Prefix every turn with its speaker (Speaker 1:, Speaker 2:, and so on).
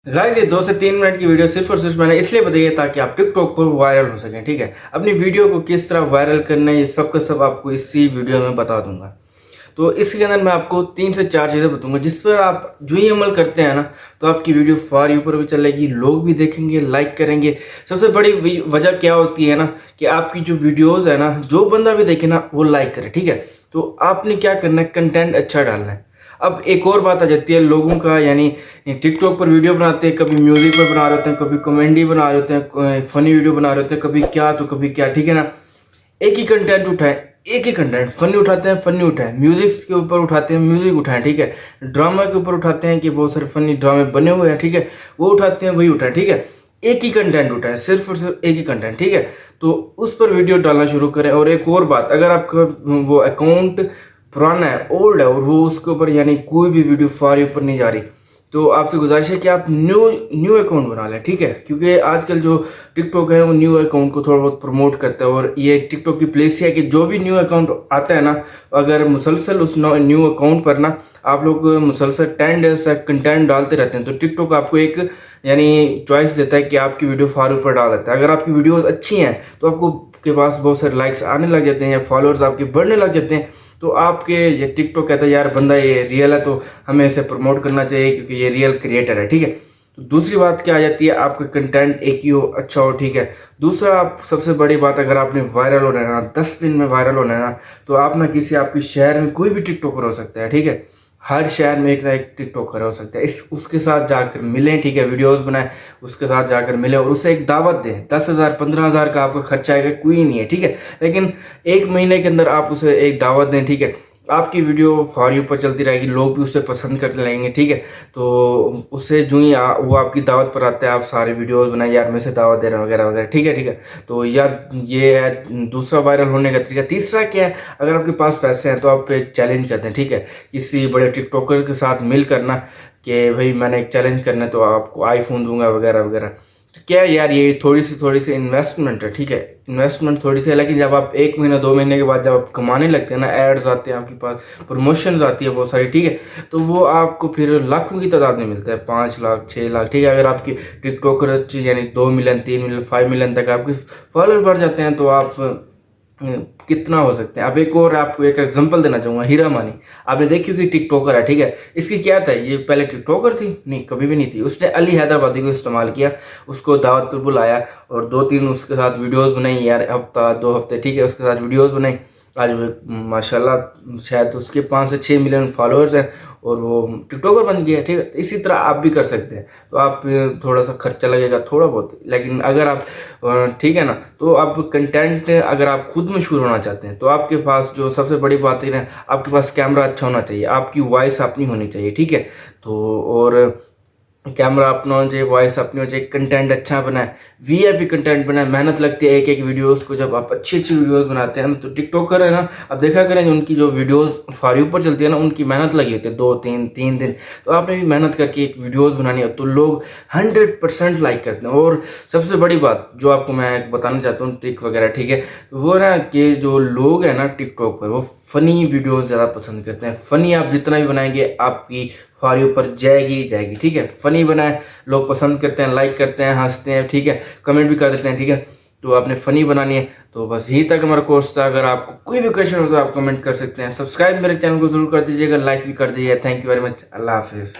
Speaker 1: Guys ये 2 से 3 minute की वीडियो सिर्फ और सिर्फ मैंने इसलिए बताई है ताकि आप टिकटॉक पर वायरल हो सकें। ठीक है, अपनी वीडियो को किस तरह वायरल करना है ये सब का सब आपको इसी वीडियो में बता दूंगा। तो इसके अंदर मैं आपको 3 से 4 चीज़ें बताऊंगा जिस पर आप जो ही अमल करते हैं ना तो आपकी वीडियो फॉर यू पर भी चलेगी, लोग भी देखेंगे, लाइक करेंगे। सबसे बड़ी वजह क्या होती है ना कि आपकी जो वीडियोस है ना, जो बंदा भी देखे ना वो लाइक करे। ठीक है, तो आपने क्या करना है, कंटेंट अच्छा डालना है। अब एक और बात आ जाती है लोगों का, यानी टिकटॉक पर वीडियो बनाते हैं, कभी म्यूजिक पर बना रहे होते हैं, कभी कॉमेडी बना रहे होते हैं, फनी वीडियो बना रहे होते हैं, कभी क्या तो कभी क्या। ठीक है ना, एक ही कंटेंट उठाएं, एक ही कंटेंट, फनी उठाते हैं फनी उठाएं, म्यूजिक के ऊपर उठाते हैं म्यूजिक उठाएं। ठीक है, ड्रामा के ऊपर उठाते हैं कि बहुत सारे फनी ड्रामे बने हुए हैं। ठीक है, वो उठाते हैं वही उठाएं। ठीक है, एक ही कंटेंट उठाएं, सिर्फ और सिर्फ एक ही कंटेंट। ठीक है, तो उस पर वीडियो डालना शुरू करें। और एक और बात, अगर आपका वो अकाउंट पुराना है, ओल्ड है, और वो उसके ऊपर यानी कोई भी वीडियो फॉर ऊपर नहीं जा रही, तो आपसे गुजारिश है कि आप न्यू अकाउंट बना लें। ठीक है, क्योंकि आजकल जो टिकटॉक है वो न्यू अकाउंट को थोड़ा बहुत प्रमोट करता है, और ये टिकटॉक की प्लेस है कि जो भी न्यू अकाउंट आता है ना, अगर मुसलसल उस न्यू अकाउंट पर ना आप लोग मुसलसल 10 डेज तक कंटेंट डालते रहते हैं, तो टिकटॉक आपको एक यानी चॉइस देता है कि आपकी वीडियो फॉर ऊपर डाल देता है। अगर आपकी वीडियोस अच्छी हैं तो आपको के पास बहुत सारे लाइक्स आने लग जाते हैं या फॉलोअर्स आपके बढ़ने लग जाते हैं, तो आपके ये टिकटॉक कहता है यार बंदा ये रियल है, तो हमें इसे प्रमोट करना चाहिए क्योंकि ये रियल क्रिएटर है। ठीक है, तो दूसरी बात क्या आ जाती है, आपका कंटेंट एक ही हो, अच्छा हो। ठीक है, दूसरा आप सबसे बड़ी बात, अगर आपने वायरल होना है ना, 10 दिन में वायरल होना है ना, तो आप ना किसी आपके शहर में कोई भी टिकटॉकर हो सकता है। ठीक है, हर शहर में एक ना एक टिकटॉकर हो सकता है, इस उसके साथ जाकर मिलें। ठीक है, वीडियोस बनाएं, उसके साथ जाकर मिलें और उसे एक दावत दें। 10,000 15,000 का आपका खर्चा आएगा, कोई नहीं है। ठीक है, लेकिन एक महीने के अंदर आप उसे एक दावत दें। ठीक है, आपकी वीडियो फॉर यू पर चलती रहेगी, लोग भी उसे पसंद करने लगेंगे। ठीक है, तो उससे जो ही वो आपकी दावत पर आते हैं, आप सारे वीडियोस बनाए, यार मैं से दावत दे रहा हूँ वगैरह वगैरह। ठीक है, ठीक है, तो यार ये है दूसरा वायरल होने का तरीका। तीसरा क्या है, अगर आपके पास पैसे हैं तो आप एक चैलेंज करते हैं। ठीक है, किसी बड़े टिकटॉकर के साथ मिल करना कि भाई मैंने एक चैलेंज करना है तो आपको आईफोन दूंगा वगैरह वगैरह। तो क्या है यार, ये थोड़ी सी इन्वेस्टमेंट है। ठीक है, इन्वेस्टमेंट थोड़ी सी है, लेकिन जब आप 1 महीना 2 महीने के बाद जब आप कमाने लगते हैं ना, एड्स आते हैं आपके पास, प्रमोशंस आती है बहुत सारी। ठीक है, तो वो आपको फिर लाखों की तादाद में मिलता है, 5 लाख 6 लाख। ठीक है, अगर आपकी टिकटॉकर यानी 2 मिलियन 3 मिलियन 5 मिलियन तक आपके फॉलोअर बढ़ जाते हैं तो आप कितना हो सकते हैं। अब एक और आपको एक एग्जांपल देना चाहूँगा, हीरा मानी। आपने देखी कि टिकटॉकर है। ठीक है, इसकी क्या था, ये पहले टिकटॉकर थी नहीं, कभी भी नहीं थी। उसने अली हैदराबादी को इस्तेमाल किया, उसको दावत पर बुलाया और 2-3 उसके साथ वीडियोस बनाई यार, हफ्ता 2 हफ्ते। ठीक है, उसके साथ वीडियोस बनाई। आज वो माशाल्लाह शायद उसके 5 से 6 मिलियन फॉलोअर्स हैं और वो टिकटॉकर बन गया। ठीक है, इसी तरह आप भी कर सकते हैं। तो आप थोड़ा सा खर्चा लगेगा थोड़ा बहुत, लेकिन अगर आप ठीक है ना, तो आप कंटेंट अगर आप खुद मशहूर होना चाहते हैं तो आपके पास जो सबसे बड़ी बात है ना, आपके पास कैमरा अच्छा होना चाहिए, आपकी वॉइस अपनी होनी चाहिए। ठीक है, तो और कैमरा अपना होना चाहिए, वॉइस अपनी होनी चाहिए, कंटेंट अच्छा बनाए, वीआईपी कंटेंट बनाए। मेहनत लगती है एक एक वीडियोस को, जब आप अच्छी अच्छी वीडियोस बनाते हैं ना, तो टिकटॉकर है ना, अब देखा करें उनकी जो वीडियोस फॉर यू पर चलती है ना, उनकी मेहनत लगी होती है 2-3 दिन। तो आपने भी मेहनत करके एक वीडियोस बनानी है तो लोग 100% लाइक करते हैं। और सबसे बड़ी बात जो आपको मैं बताना चाहता हूँ, ट्रिक वगैरह, ठीक है, वो ना कि जो लोग हैं ना टिकटॉक पर, वो फनी वीडियोस ज़्यादा पसंद करते हैं। फनी आप जितना भी बनाएंगे आपकी फॉर यू पर जाएगी ही जाएगी। ठीक है, फनी बनाए, लोग पसंद करते हैं, लाइक करते हैं, हंसते हैं। ठीक है, कमेंट भी कर देते हैं। ठीक है, तो आपने फनी बनानी है। तो बस यही तक हमारा कोर्स था। अगर आपको कोई भी क्वेश्चन हो तो आप कमेंट कर सकते हैं। सब्सक्राइब मेरे चैनल को जरूर कर दीजिएगा, लाइक भी कर दीजिएगा। थैंक यू वेरी मच, अल्लाह हाफिज़।